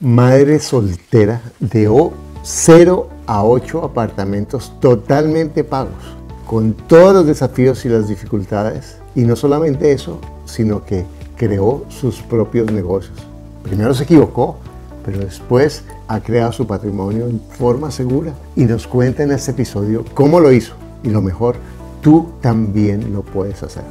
madre soltera de 0 a 8 apartamentos totalmente pagos, con todos los desafíos y las dificultades. Y no solamente eso, sino que creó sus propios negocios. Primero se equivocó, pero después ha creado su patrimonio en forma segura y nos cuenta en este episodio cómo lo hizo. Y lo mejor, tú también lo puedes hacer.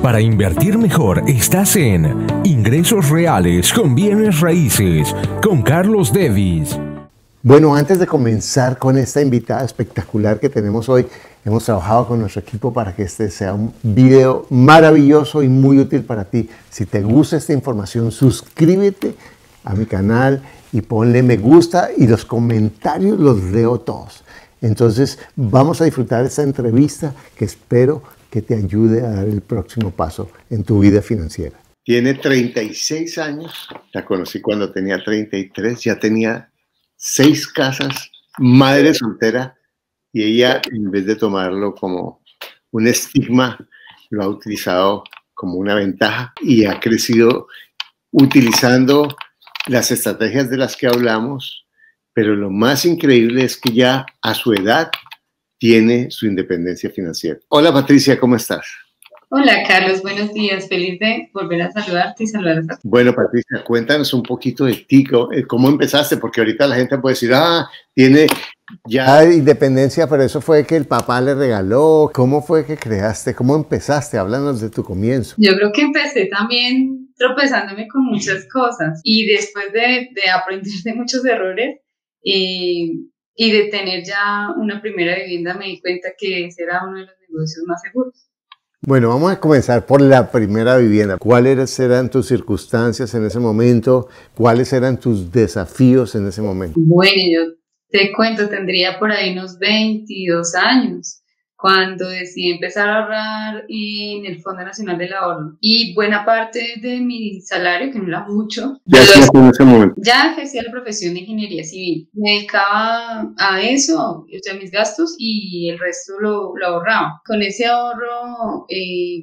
Para invertir mejor, estás en Ingresos Reales con Bienes Raíces con Carlos Davis. Bueno, antes de comenzar con esta invitada espectacular que tenemos hoy, hemos trabajado con nuestro equipo para que este sea un video maravilloso y muy útil para ti. Si te gusta esta información, suscríbete a mi canal y ponle me gusta, y los comentarios los leo todos. Entonces vamos a disfrutar esta entrevista que espero que te ayude a dar el próximo paso en tu vida financiera. Tiene 36 años, la conocí cuando tenía 33, ya tenía 6 casas, madre soltera, y ella, en vez de tomarlo como un estigma, lo ha utilizado como una ventaja y ha crecido utilizando las estrategias de las que hablamos, pero lo más increíble es que ya a su edad tiene su independencia financiera. Hola Patricia, ¿cómo estás? Hola Carlos, buenos días, feliz de volver a saludarte y saludar a todos. Bueno Patricia, cuéntanos un poquito de ti, cómo empezaste, porque ahorita la gente puede decir, tiene ya independencia, pero eso fue que el papá le regaló. ¿Cómo fue que creaste? ¿Cómo empezaste? Háblanos de tu comienzo. Yo creo que empecé también tropezándome con muchas cosas y después de aprender de muchos errores y de tener ya una primera vivienda, me di cuenta que ese era uno de los negocios más seguros. Bueno, vamos a comenzar por la primera vivienda. ¿Cuáles eran tus circunstancias en ese momento? ¿Cuáles eran tus desafíos en ese momento? Bueno, yo te cuento, tendría por ahí unos 22 años cuando decidí empezar a ahorrar en el Fondo Nacional del Ahorro. Y buena parte de mi salario, que no era mucho, ya ejercía la profesión de ingeniería civil. Me dedicaba a eso, o sea, mis gastos, y el resto lo ahorraba. Con ese ahorro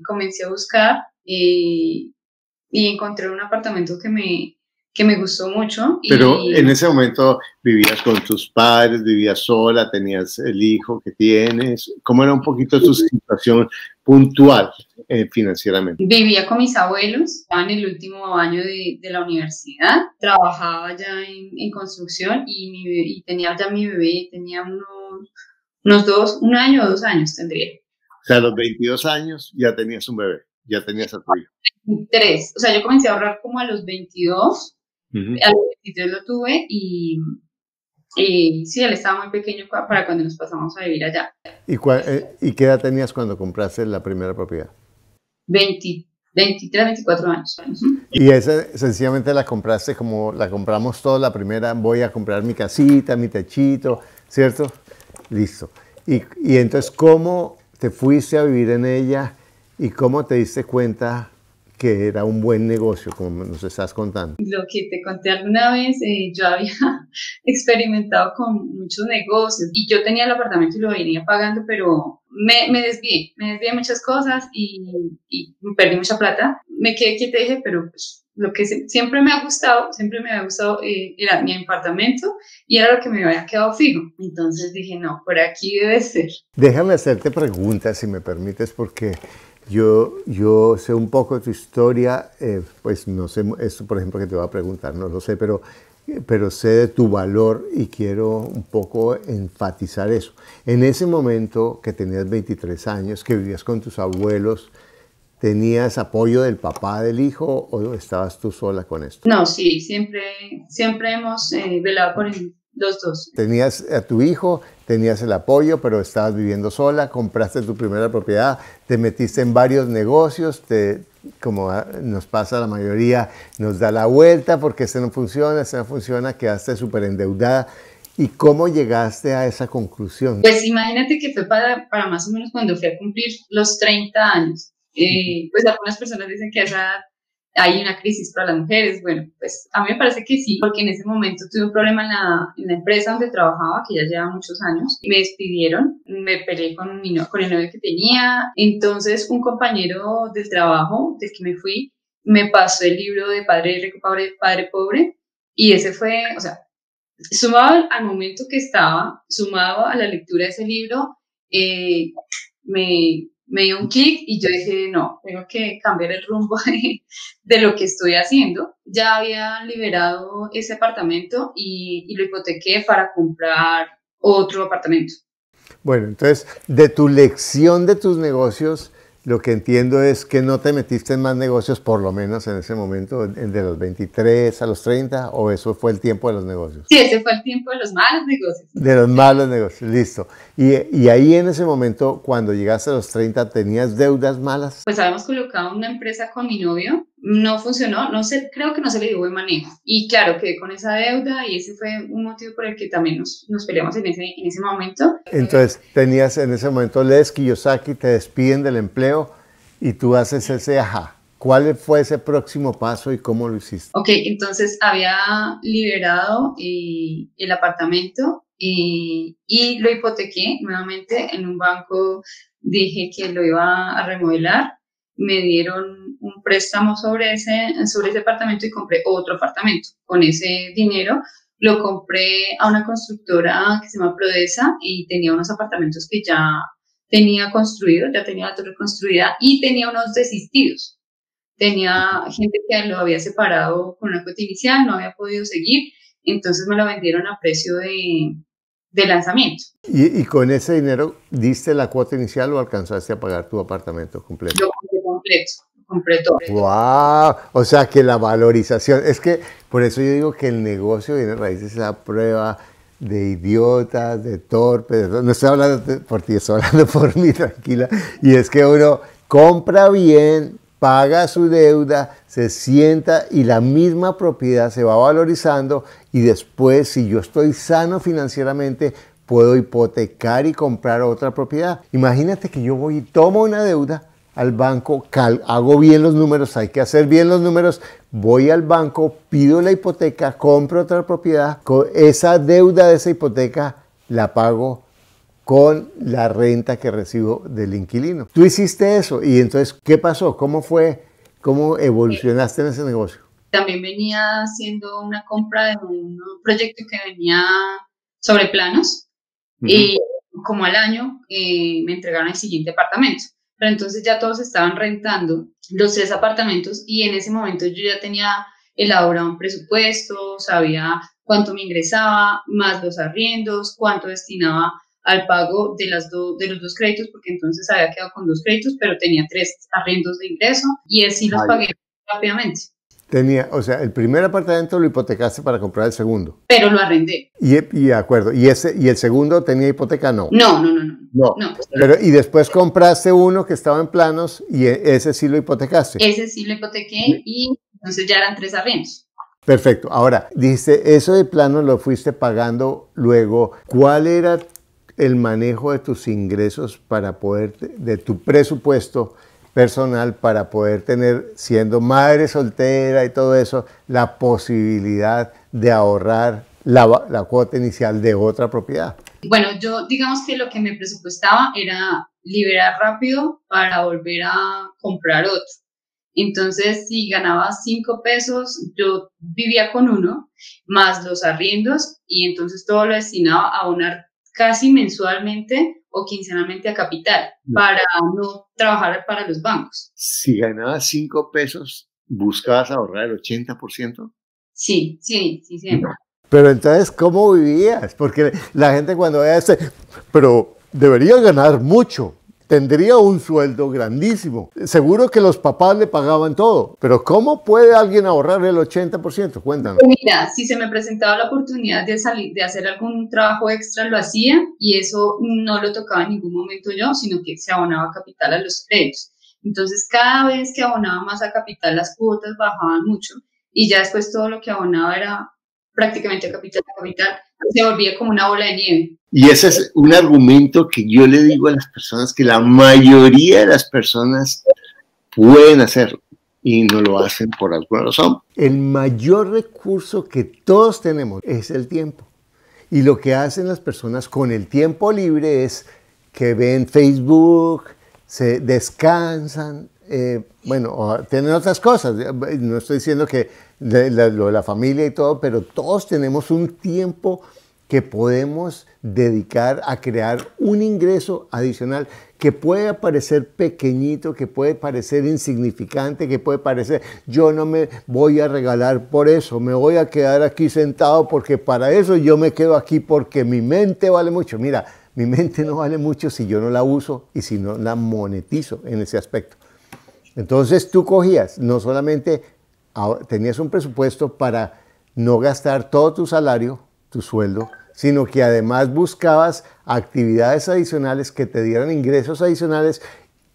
comencé a buscar y encontré un apartamento que me gustó mucho. Pero en ese momento vivías con tus padres, vivías sola, tenías el hijo que tienes. ¿Cómo era un poquito tu situación puntual financieramente? Vivía con mis abuelos, estaba en el último año de la universidad, trabajaba ya en construcción y tenía ya mi bebé, tenía un año o 2 años tendría. O sea, a los 22 años ya tenías un bebé, ya tenías a tu hijo. 23, o sea, yo comencé a ahorrar como a los 22. A los 23 lo tuve y sí, él estaba muy pequeño para cuando nos pasamos a vivir allá. ¿Y qué edad tenías cuando compraste la primera propiedad? 23, 24 años. Y esa sencillamente la compraste como la compramos todos, la primera, voy a comprar mi casita, mi techito, ¿cierto? Listo. Y entonces, ¿cómo te fuiste a vivir en ella y cómo te diste cuenta que era un buen negocio, como nos estás contando? Lo que te conté alguna vez, yo había experimentado con muchos negocios y yo tenía el apartamento y lo venía pagando, pero me desvié muchas cosas y perdí mucha plata. Me quedé quieta y dije, pero pues, lo que siempre me había gustado era mi apartamento y era lo que me había quedado fijo. Entonces dije, no, por aquí debe ser. Déjame hacerte preguntas, si me permites, porque yo sé un poco de tu historia, pues no sé, esto por ejemplo que te voy a preguntar, no lo sé, pero sé de tu valor y quiero un poco enfatizar eso. En ese momento que tenías 23 años, que vivías con tus abuelos, ¿tenías apoyo del papá del hijo o estabas tú sola con esto? No, sí, siempre hemos velado por los dos. Tenías a tu hijo, tenías el apoyo, pero estabas viviendo sola, compraste tu primera propiedad, te metiste en varios negocios, como nos pasa a la mayoría, nos da la vuelta porque este no funciona, quedaste súper endeudada. ¿Y cómo llegaste a esa conclusión? Pues imagínate que fue para más o menos cuando fui a cumplir los 30 años. Pues algunas personas dicen que a esa edad hay una crisis para las mujeres. Bueno, pues a mí me parece que sí, porque en ese momento tuve un problema en la empresa donde trabajaba, que ya llevaba muchos años, y me despidieron, me peleé con el novio que tenía. Entonces un compañero del trabajo del que me fui me pasó el libro de Padre Rico, Padre Pobre, Y ese fue, o sea, sumado al momento que estaba, sumado a la lectura de ese libro, me dio un clic y yo dije, no, tengo que cambiar el rumbo de lo que estoy haciendo. Ya había liberado ese apartamento y lo hipotequé para comprar otro apartamento. Bueno, entonces, de tu lección de tus negocios, lo que entiendo es que no te metiste en más negocios, por lo menos en ese momento, de los 23 a los 30, o eso fue el tiempo de los negocios. Sí, ese fue el tiempo de los malos negocios. De los malos negocios, listo. Y ahí en ese momento, cuando llegaste a los 30, ¿tenías deudas malas? Pues habíamos colocado una empresa con mi novio, no funcionó, no sé, creo que no se le dio buen manejo. Y claro, quedé con esa deuda y ese fue un motivo por el que también nos peleamos en ese momento. Entonces, tenías en ese momento Les Kiyosaki, te despiden del empleo y tú haces ese ajá. ¿Cuál fue ese próximo paso y cómo lo hiciste? Ok, entonces había liberado el apartamento y lo hipotequé nuevamente en un banco. Dije que lo iba a remodelar. Me dieron un préstamo sobre ese apartamento y compré otro apartamento. Con ese dinero lo compré a una constructora que se llama Prodesa y tenía unos apartamentos que ya tenía construido, ya tenía la torre construida y tenía unos desistidos. Tenía gente que lo había separado con una cuota inicial, no había podido seguir, entonces me lo vendieron a precio de lanzamiento. ¿Y con ese dinero diste la cuota inicial o alcanzaste a pagar tu apartamento completo? Lo compré completo, lo compré todo. ¡Wow! O sea que la valorización, es que por eso yo digo que el negocio de bienes raíces es la prueba de idiotas, de torpes, no estoy hablando por ti, estoy hablando por mí, tranquila, y es que uno compra bien, paga su deuda, se sienta y la misma propiedad se va valorizando y después, si yo estoy sano financieramente, puedo hipotecar y comprar otra propiedad. Imagínate que yo voy y tomo una deuda al banco, hago bien los números, hay que hacer bien los números, voy al banco, pido la hipoteca, compro otra propiedad, con esa deuda de esa hipoteca la pago con la renta que recibo del inquilino. Tú hiciste eso y entonces, ¿qué pasó? ¿Cómo fue? ¿Cómo evolucionaste en ese negocio? También venía haciendo una compra de un proyecto que venía sobre planos y como al año me entregaron el siguiente apartamento. Pero entonces ya todos estaban rentando los 3 apartamentos y en ese momento yo ya tenía elaborado un presupuesto, sabía cuánto me ingresaba, más los arriendos, cuánto destinaba al pago de los 2 créditos, porque entonces había quedado con 2 créditos, pero tenía 3 arriendos de ingreso y así los pagué rápidamente. O sea, el primer apartamento lo hipotecaste para comprar el segundo. Pero lo arrendé. Y de acuerdo. ¿Y el segundo tenía hipoteca? No. No. Pero, y después compraste uno que estaba en planos y ese sí lo hipotecaste. Ese sí lo hipotequé y entonces ya eran 3 arriendos. Perfecto. Ahora, dijiste, eso de plano lo fuiste pagando luego. ¿Cuál era el manejo de tus ingresos para poder, de tu presupuesto personal para poder tener, siendo madre soltera y todo eso, la posibilidad de ahorrar la cuota inicial de otra propiedad? Bueno, yo digamos que lo que me presupuestaba era liberar rápido para volver a comprar otro. Entonces, si ganaba 5 pesos, yo vivía con 1, más los arriendos, y entonces todo lo destinaba a abonar casi mensualmente o quincenalmente a capital para no trabajar para los bancos. Si ganabas 5 pesos, ¿buscabas ahorrar el 80%? Sí, siempre. Pero entonces, ¿cómo vivías? Porque la gente cuando vea pero debería ganar mucho, tendría un sueldo grandísimo. Seguro que los papás le pagaban todo, pero ¿cómo puede alguien ahorrar el 80%? Cuéntanos. Mira, si se me presentaba la oportunidad de salir, de hacer algún trabajo extra, lo hacía y eso no lo tocaba en ningún momento yo, sino que se abonaba capital a los créditos. Entonces, cada vez que abonaba más a capital, las cuotas bajaban mucho y ya después todo lo que abonaba era prácticamente capital a capital, se volvía como una bola de nieve. Y ese es un argumento que yo le digo a las personas, que la mayoría de las personas pueden hacerlo y no lo hacen por alguna razón. El mayor recurso que todos tenemos es el tiempo. Y lo que hacen las personas con el tiempo libre es que ven Facebook, se descansan, bueno, tienen otras cosas. No estoy diciendo que lo de la familia y todo, pero todos tenemos un tiempo que podemos dedicar a crear un ingreso adicional que puede parecer pequeñito, que puede parecer insignificante, que puede parecer, yo no me voy a regalar por eso, me voy a quedar aquí sentado porque para eso yo me quedo aquí porque mi mente vale mucho. Mira, mi mente no vale mucho si yo no la uso y si no la monetizo en ese aspecto. Entonces tú cogías, no solamente tenías un presupuesto para no gastar todo tu salario, tu sueldo, sino que además buscabas actividades adicionales que te dieran ingresos adicionales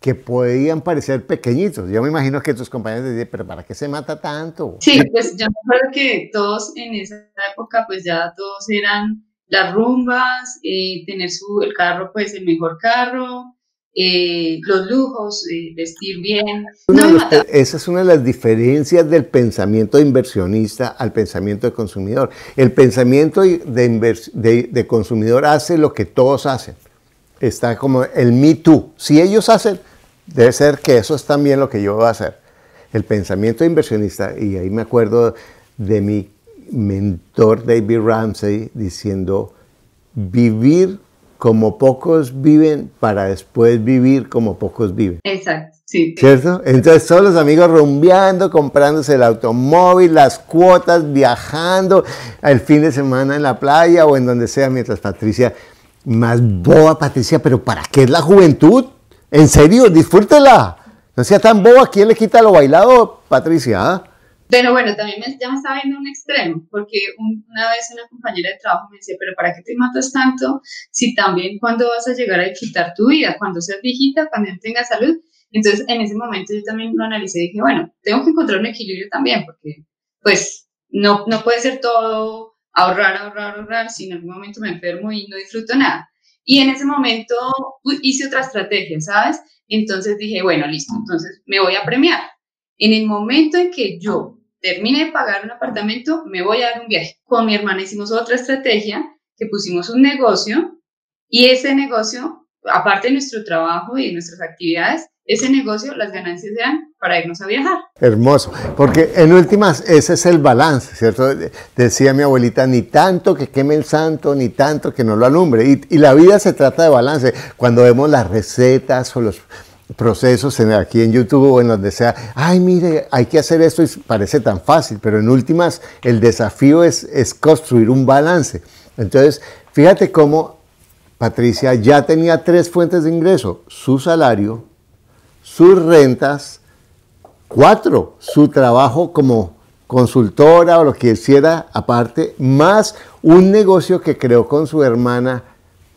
que podían parecer pequeñitos. Yo me imagino que tus compañeros decían, pero ¿para qué se mata tanto? Sí, pues yo me acuerdo que todos en esa época, pues ya todos eran las rumbas, tener el carro, pues el mejor carro, los lujos, vestir bien. No me mataba. Esa es una de las diferencias del pensamiento de inversionista al pensamiento de consumidor. El pensamiento de consumidor hace lo que todos hacen. Está como el me too. Si ellos hacen, debe ser que eso es también lo que yo voy a hacer. El pensamiento de inversionista, y ahí me acuerdo de mi mentor David Ramsey diciendo, vivir como pocos viven para después vivir como pocos viven. Exacto, sí. ¿Cierto? Entonces todos los amigos rumbeando, comprándose el automóvil, las cuotas, viajando el fin de semana en la playa o en donde sea, mientras Patricia, más boba Patricia, pero ¿para qué es la juventud? En serio, disfrútela. No sea tan boba, ¿quién le quita lo bailado, Patricia? Pero bueno, también ya me estaba viendo un extremo, porque una vez una compañera de trabajo me decía, pero ¿para qué te matas tanto si también cuando vas a llegar a quitar tu vida? Cuando seas viejita, cuando no tengas salud. Entonces, en ese momento yo también lo analicé y dije, bueno, tengo que encontrar un equilibrio también, porque pues no puede ser todo ahorrar, si en algún momento me enfermo y no disfruto nada. Y en ese momento hice otra estrategia, ¿sabes? Entonces dije, bueno, listo, entonces me voy a premiar. En el momento en que yo termine de pagar un apartamento, me voy a dar un viaje. Con mi hermana hicimos otra estrategia, que pusimos un negocio, y ese negocio, aparte de nuestro trabajo y de nuestras actividades, ese negocio, las ganancias eran para irnos a viajar. Hermoso, porque en últimas ese es el balance, ¿cierto? Decía mi abuelita, ni tanto que queme el santo, ni tanto que no lo alumbre. Y la vida se trata de balance. Cuando vemos las recetas o los procesos aquí en YouTube o en donde sea, ay, mire, hay que hacer esto y parece tan fácil, pero en últimas el desafío es construir un balance. Entonces, fíjate cómo Patricia ya tenía 3 fuentes de ingreso, su salario, sus rentas, 4, su trabajo como consultora o lo que hiciera aparte, más un negocio que creó con su hermana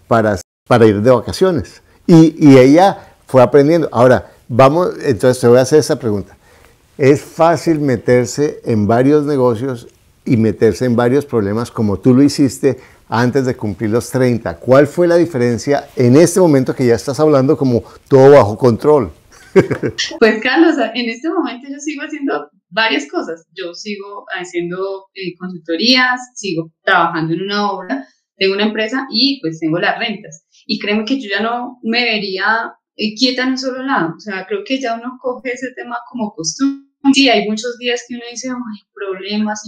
para ir de vacaciones. Y ella fue aprendiendo. Ahora, entonces te voy a hacer esa pregunta. ¿Es fácil meterse en varios negocios y meterse en varios problemas como tú lo hiciste antes de cumplir los 30? ¿Cuál fue la diferencia en este momento que ya estás hablando como todo bajo control? Pues Carlos, en este momento yo sigo haciendo varias cosas. Yo sigo haciendo consultorías, sigo trabajando en una obra, tengo una empresa y pues tengo las rentas. Y créeme que yo ya no me vería quieta en un solo lado. O sea, creo que ya uno coge ese tema como costumbre. Sí, hay muchos días que uno dice, ay, problemas.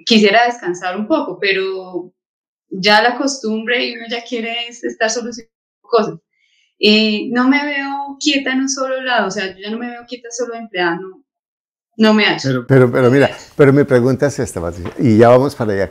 Quisiera descansar un poco, pero ya la costumbre y uno ya quiere estar solucionando cosas. No me veo quieta en un solo lado, o sea, yo ya no me veo quieta solo empleada, no me hacho. Pero mira, pero mi pregunta es esta, Patricia, y ya vamos para allá,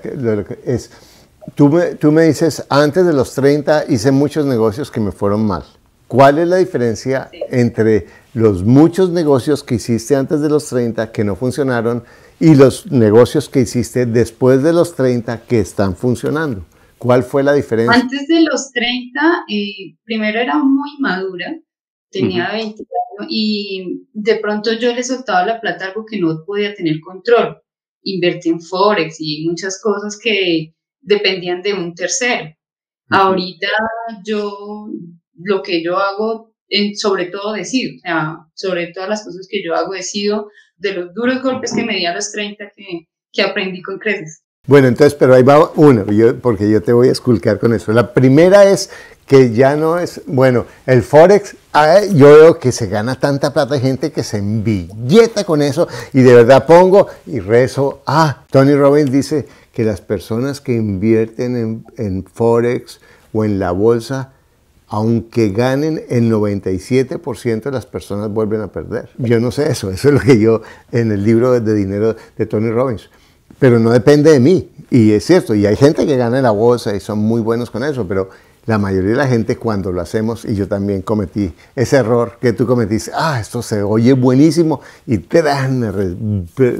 tú me dices, antes de los 30 hice muchos negocios que me fueron mal. ¿Cuál es la diferencia entre los muchos negocios que hiciste antes de los 30 que no funcionaron y los negocios que hiciste después de los 30 que están funcionando? ¿Cuál fue la diferencia? Antes de los 30, primero era muy madura, tenía 20 años y de pronto yo le soltaba la plata a algo que no podía tener control. Invertí en Forex y muchas cosas que dependían de un tercero. Ahorita lo que yo hago, sobre todo decido, o sea, sobre todas las cosas que yo hago, decido de los duros golpes que me di a los 30 que aprendí con creces. Bueno, entonces, pero ahí va uno, porque yo te voy a esculcar con eso. La primera es que ya no es, bueno, el Forex, yo veo que se gana tanta plata, hay gente que se embilleta con eso y de verdad pongo y rezo. Tony Robbins dice que las personas que invierten en Forex o en la bolsa, aunque ganen el 97% de las personas vuelven a perder. Yo no sé eso es lo que yo en el libro de dinero de Tony Robbins, pero no depende de mí. Y es cierto, y hay gente que gana en la bolsa y son muy buenos con eso, pero la mayoría de la gente cuando lo hacemos, y yo también cometí ese error que tú cometiste, esto se oye buenísimo y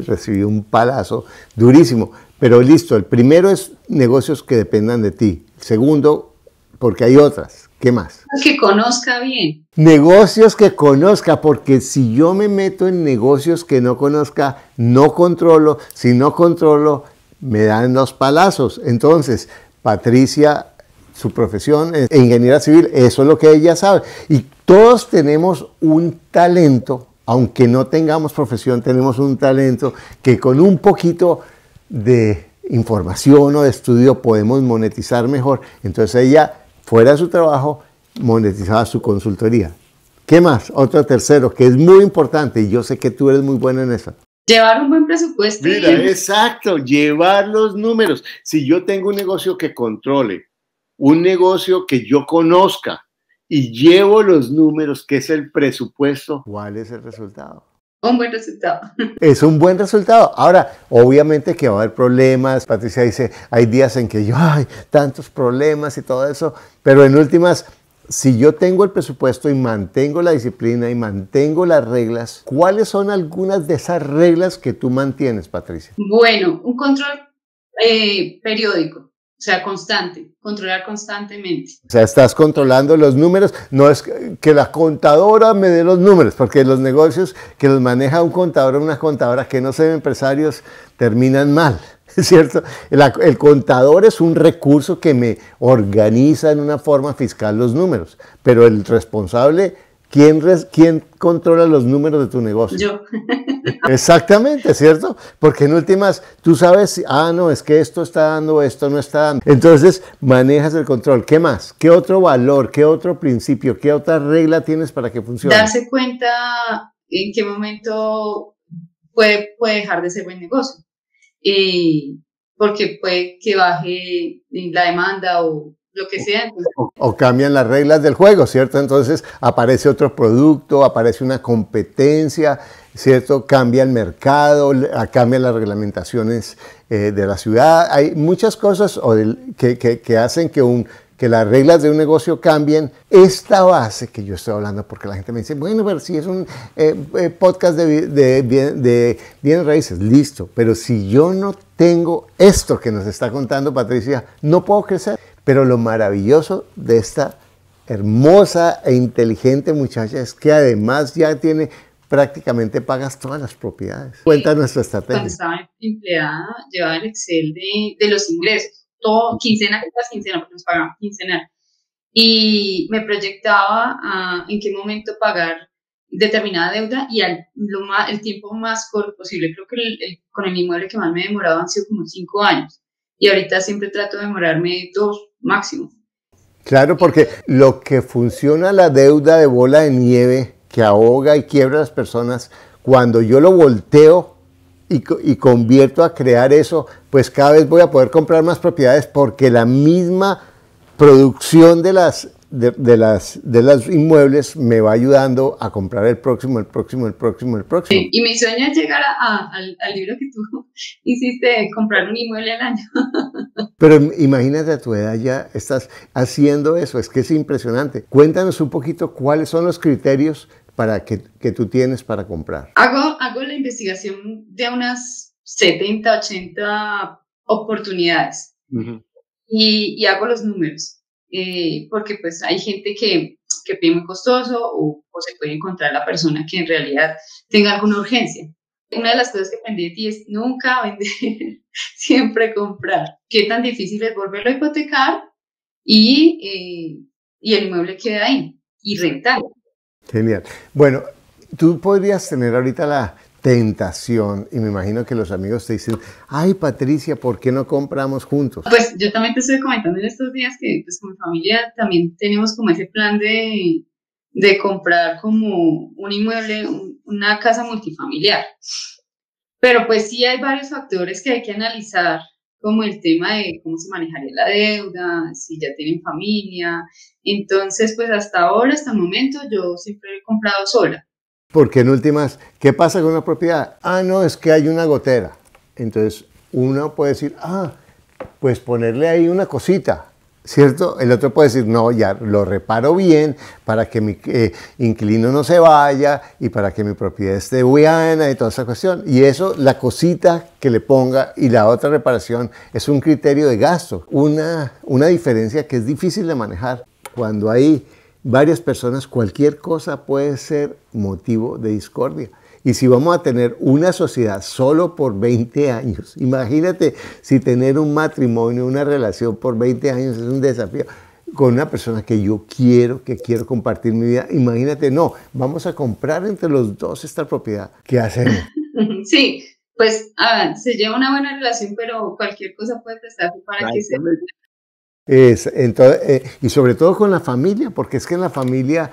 recibí un palazo durísimo. Pero listo, el primero es negocios que dependan de ti. Segundo, porque hay otras. ¿Qué más? Que conozca bien. Negocios que conozca, porque si yo me meto en negocios que no conozca, no controlo. Si no controlo, me dan los palazos. Entonces, Patricia, su profesión es ingeniera civil, eso es lo que ella sabe. Y todos tenemos un talento, aunque no tengamos profesión, tenemos un talento que con un poquito de información o de estudio podemos monetizar mejor. Entonces ella, fuera de su trabajo, monetizaba su consultoría. ¿Qué más? Otro tercero, que es muy importante, y yo sé que tú eres muy buena en eso. Llevar un buen presupuesto. Mira, exacto, llevar los números. Si yo tengo un negocio que controle, un negocio que yo conozca y llevo los números, que es el presupuesto, ¿cuál es el resultado? Un buen resultado. Es un buen resultado. Ahora, obviamente que va a haber problemas. Patricia dice, hay días en que yo, tantos problemas y todo eso, pero en últimas, si yo tengo el presupuesto y mantengo la disciplina y mantengo las reglas, ¿cuáles son algunas de esas reglas que tú mantienes, Patricia? Bueno, un control periódico. O sea, constante, controlar constantemente. O sea, estás controlando los números, no es que la contadora me dé los números, porque los negocios que los maneja un contador o una contadora que no son empresarios terminan mal, ¿cierto? El contador es un recurso que me organiza en una forma fiscal los números, pero el responsable, ¿quién controla los números de tu negocio? Yo. Exactamente, ¿cierto? Porque en últimas tú sabes, no, es que esto está dando, esto no está dando. Entonces manejas el control. ¿Qué más? ¿Qué otro valor? ¿Qué otro principio? ¿Qué otra regla tienes para que funcione? Darse cuenta en qué momento puede dejar de ser buen negocio. Porque puede que baje la demanda o lo que sea. O cambian las reglas del juego, ¿cierto? Entonces aparece otro producto, aparece una competencia, ¿cierto? Cambia el mercado, cambian las reglamentaciones de la ciudad. Hay muchas cosas que hacen que las reglas de un negocio cambien. Esta base que yo estoy hablando, porque la gente me dice, bueno, pero si es un podcast de bienes raíces, listo. Pero si yo no tengo esto que nos está contando Patricia, no puedo crecer. Pero lo maravilloso de esta hermosa e inteligente muchacha es que además ya prácticamente pagas todas las propiedades. Cuenta nuestra estrategia. Cuando estaba empleada, llevaba el Excel de los ingresos, todo, quincena tras quincena, porque nos pagaban quincenal. Y me proyectaba en qué momento pagar determinada deuda y el tiempo más corto posible. Creo que con el inmueble que más me demoraba han sido como 5 años. Y ahorita siempre trato de demorarme 2 máximo. Claro, porque lo que funciona la deuda de bola de nieve que ahoga y quiebra a las personas, cuando yo lo volteo y convierto a crear eso, pues cada vez voy a poder comprar más propiedades porque la misma producción de las inmuebles me va ayudando a comprar el próximo. Sí, y mi sueño es llegar al libro que tú hiciste de comprar un inmueble al año. Pero imagínate, a tu edad ya estás haciendo eso, es que es impresionante. Cuéntanos un poquito cuáles son los criterios que tú tienes para comprar. Hago la investigación de unas 70, 80 oportunidades. Uh-huh. y hago los números. Porque pues hay gente que pide muy costoso o se puede encontrar la persona que en realidad tenga alguna urgencia. Una de las cosas que aprendí de ti es nunca vender, siempre comprar. Qué tan difícil es volverlo a hipotecar y el inmueble queda ahí y rentar. Genial. Bueno, tú podrías tener ahorita tentación, y me imagino que los amigos te dicen, ay Patricia, ¿por qué no compramos juntos? Pues yo también te estoy comentando en estos días que pues con mi familia también tenemos como ese plan de comprar como un inmueble, una casa multifamiliar. Pero pues sí hay varios factores que hay que analizar, como el tema de cómo se manejaría la deuda, si ya tienen familia. Entonces, pues hasta ahora, hasta el momento, yo siempre he comprado sola. Porque en últimas, ¿qué pasa con una propiedad? Ah, no, es que hay una gotera. Entonces, uno puede decir, ah, pues ponerle ahí una cosita, ¿cierto? El otro puede decir, no, ya lo reparo bien para que mi inquilino no se vaya y para que mi propiedad esté buena y toda esa cuestión. Y eso, la cosita que le ponga y la otra reparación es un criterio de gasto, una diferencia que es difícil de manejar. Cuando hay varias personas, cualquier cosa puede ser motivo de discordia. Y si vamos a tener una sociedad solo por 20 años, imagínate si tener un matrimonio, una relación por 20 años es un desafío con una persona que quiero compartir mi vida. Imagínate, no, vamos a comprar entre los dos esta propiedad. ¿Qué hacemos? Sí, pues se lleva una buena relación, pero cualquier cosa puede prestarse para que se... Entonces, y sobre todo con la familia, porque es que en la familia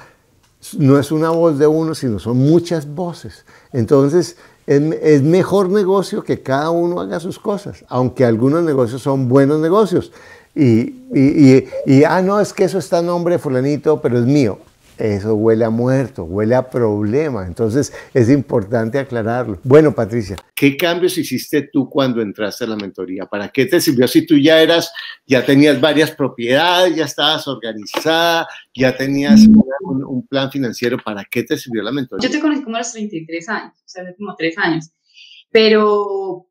no es una voz de uno, sino son muchas voces. Entonces, es mejor negocio que cada uno haga sus cosas, aunque algunos negocios son buenos negocios. No, es que eso está a nombre de fulanito, pero es mío. Eso huele a muerto, huele a problema. Entonces, es importante aclararlo. Bueno, Patricia, ¿qué cambios hiciste tú cuando entraste a la mentoría? ¿Para qué te sirvió si tú ya tenías varias propiedades, ya estabas organizada, ya tenías un plan financiero? ¿Para qué te sirvió la mentoría? Yo te conocí como a los 33 años, o sea, hace como 3 años, pero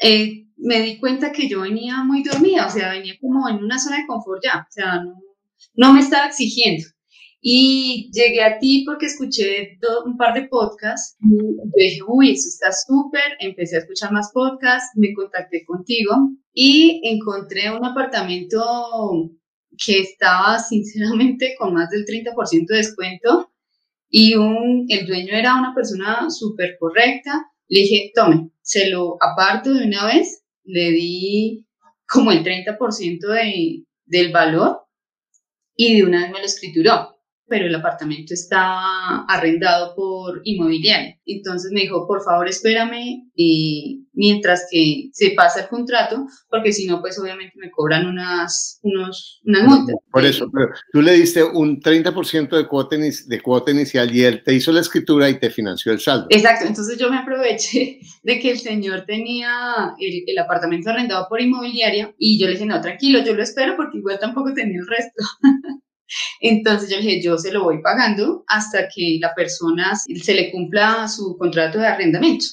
me di cuenta que yo venía muy dormida, o sea, venía como en una zona de confort ya, o sea, no me estaba exigiendo. Y llegué a ti porque escuché un par de podcasts y yo dije, uy, eso está súper, empecé a escuchar más podcasts, me contacté contigo y encontré un apartamento que estaba sinceramente con más del 30% de descuento y el dueño era una persona súper correcta. Le dije, tome, se lo aparto de una vez, le di como el 30% del valor y de una vez me lo escrituró, pero el apartamento estaba arrendado por inmobiliaria. Entonces me dijo, por favor, espérame mientras que se pasa el contrato, porque si no, pues obviamente me cobran unas multas. Por eso, pero tú le diste un 30% de cuota inicial y él te hizo la escritura y te financió el saldo. Exacto, entonces yo me aproveché de que el señor tenía el apartamento arrendado por inmobiliaria y yo le dije, no, tranquilo, yo lo espero porque igual tampoco tenía el resto. Entonces yo le dije, yo se lo voy pagando hasta que la persona se le cumpla su contrato de arrendamiento.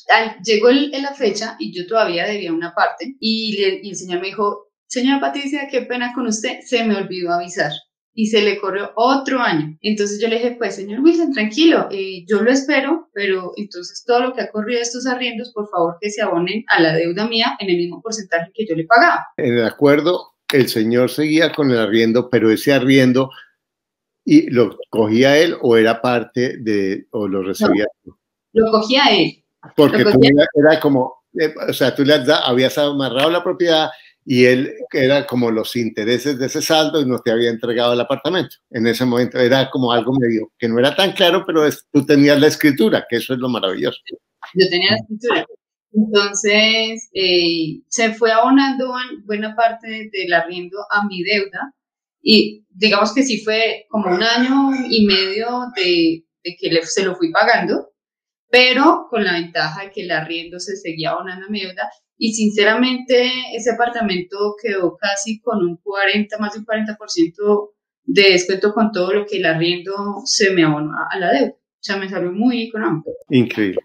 Llegó la fecha y yo todavía debía una parte y el señor me dijo, señora Patricia, qué pena con usted, se me olvidó avisar. Y se le corrió otro año. Entonces yo le dije, pues señor Wilson, tranquilo, yo lo espero, pero entonces todo lo que ha corrido de estos arriendos, por favor que se abonen a la deuda mía en el mismo porcentaje que yo le pagaba. En el acuerdo, el señor seguía con el arriendo, pero ese arriendo, ¿y lo cogía él o era parte de, o lo recibía? No, lo cogía él. Porque tú era como, o sea, tú habías amarrado la propiedad y él era como los intereses de ese saldo y no te había entregado el apartamento. En ese momento era como algo medio, que no era tan claro, pero tú tenías la escritura, que eso es lo maravilloso. Yo tenía la escritura. Entonces, se fue abonando buena parte del arriendo a mi deuda y digamos que sí fue como 1 año y medio de que se lo fui pagando, pero con la ventaja de que el arriendo se seguía abonando a mi deuda y sinceramente ese apartamento quedó casi con más de un 40% de descuento con todo lo que el arriendo se me abonó a la deuda. O sea, me salió muy económico. Increíble.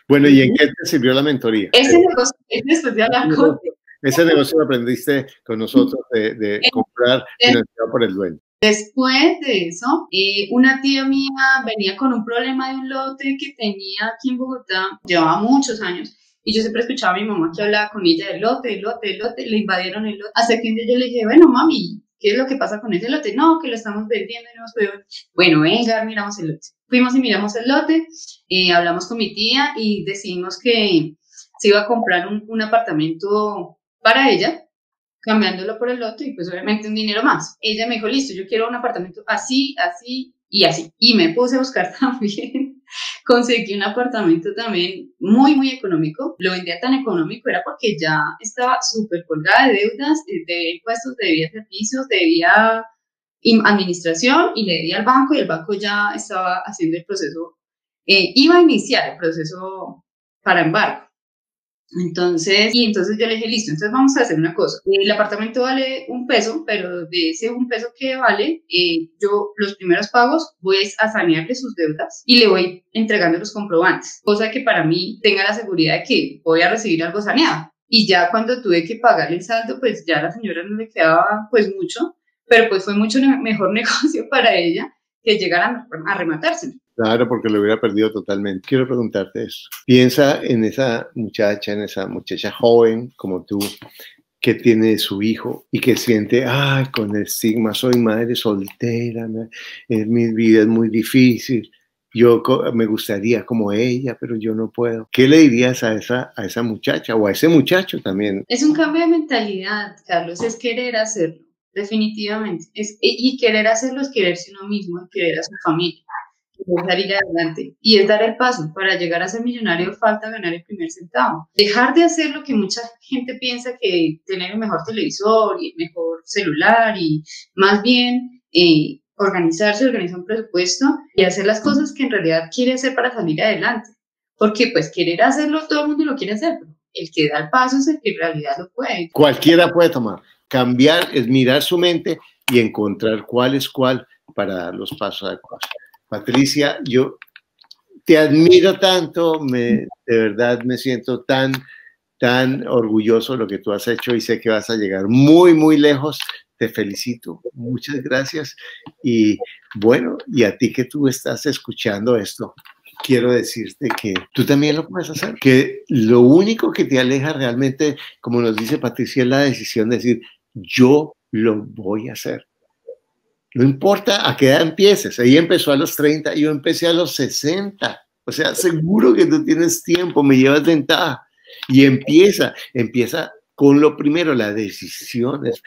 Bueno, ¿y en qué te sirvió la mentoría? Ese negocio, después de hablar con... Ese negocio lo aprendiste con nosotros de comprar financiado por el dueño. Después de eso, una tía mía venía con un problema de un lote que tenía aquí en Bogotá, llevaba muchos años, y yo siempre escuchaba a mi mamá que hablaba con ella del lote, le invadieron el lote, hasta que un día yo le dije, bueno, mami, ¿qué es lo que pasa con ese lote? No, que lo estamos vendiendo y no hemos podido. Bueno, venga, miramos el lote. Fuimos y miramos el lote, hablamos con mi tía y decidimos que se iba a comprar un apartamento para ella, cambiándolo por el lote y pues obviamente un dinero más. Ella me dijo, listo, yo quiero un apartamento así, así y así. Y me puse a buscar también. Conseguí un apartamento también muy, muy económico. Lo vendía tan económico era porque ya estaba súper colgada de deudas, de impuestos, debía servicios, debía administración y le debía al banco y el banco ya estaba haciendo el proceso, iba a iniciar el proceso para embargo. Entonces yo le dije, listo, entonces vamos a hacer una cosa. El apartamento vale $1, pero de ese $1 que vale, yo los primeros pagos voy a sanearle sus deudas y le voy entregando los comprobantes, cosa que para mí tenga la seguridad de que voy a recibir algo saneado. Y ya cuando tuve que pagarle el saldo, pues ya a la señora no le quedaba pues mucho, pero pues fue mucho mejor negocio para ella que llegar a rematarse. Claro, porque lo hubiera perdido totalmente. Quiero preguntarte eso. Piensa en esa muchacha joven como tú, que tiene su hijo y que siente, ay, con el estigma, soy madre soltera, mi vida es muy difícil, yo me gustaría como ella, pero yo no puedo. ¿Qué le dirías a esa muchacha o a ese muchacho también? Es un cambio de mentalidad, Carlos, es querer hacerlo, definitivamente. Y querer hacerlo es quererse uno mismo, querer a su familia. Es salir adelante y es dar el paso. Para llegar a ser millonario falta ganar el primer centavo, dejar de hacer lo que mucha gente piensa, que tener un mejor televisor y el mejor celular, y más bien organizar un presupuesto y hacer las cosas que en realidad quiere hacer para salir adelante, porque pues querer hacerlo todo el mundo lo quiere hacer, pero el que da el paso es el que en realidad lo puede. Cualquiera puede tomar. Cambiar es mirar su mente y encontrar cuál es cuál para dar los pasos adecuados. Patricia, yo te admiro tanto, de verdad me siento tan orgulloso de lo que tú has hecho y sé que vas a llegar muy, muy lejos. Te felicito, muchas gracias. Y bueno, y a ti que tú estás escuchando esto, quiero decirte que tú también lo puedes hacer, que lo único que te aleja realmente, como nos dice Patricia, es la decisión de decir, yo lo voy a hacer. No importa a qué edad empieces. Ella empezó a los 30, yo empecé a los 60. O sea, seguro que tú tienes tiempo, me llevas ventaja. Y empieza con lo primero, las decisiones.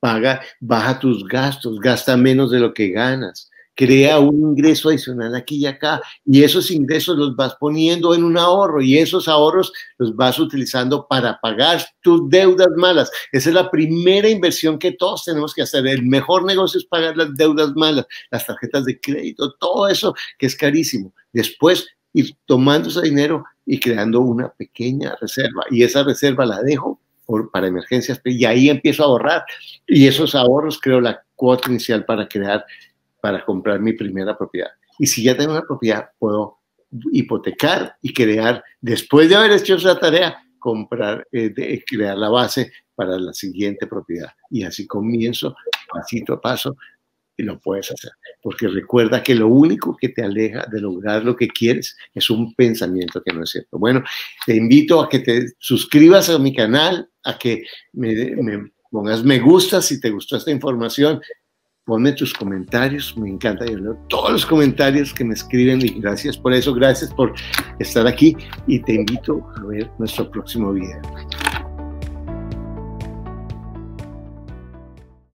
Baja tus gastos, gasta menos de lo que ganas. Crea un ingreso adicional aquí y acá, y esos ingresos los vas poniendo en un ahorro, y esos ahorros los vas utilizando para pagar tus deudas malas. Esa es la primera inversión que todos tenemos que hacer. El mejor negocio es pagar las deudas malas, las tarjetas de crédito, todo eso que es carísimo. Después ir tomando ese dinero y creando una pequeña reserva, y esa reserva la dejo para emergencias, y ahí empiezo a ahorrar, y esos ahorros creo la cuota inicial para comprar mi primera propiedad. Y si ya tengo una propiedad, puedo hipotecar y crear, después de haber hecho esa tarea, crear la base para la siguiente propiedad. Y así comienzo, pasito a paso, y lo puedes hacer. Porque recuerda que lo único que te aleja de lograr lo que quieres es un pensamiento que no es cierto. Bueno, te invito a que te suscribas a mi canal, a que me pongas me gusta si te gustó esta información. Ponme tus comentarios, me encanta, yo leo todos los comentarios que me escriben y gracias por eso, gracias por estar aquí y te invito a ver nuestro próximo video.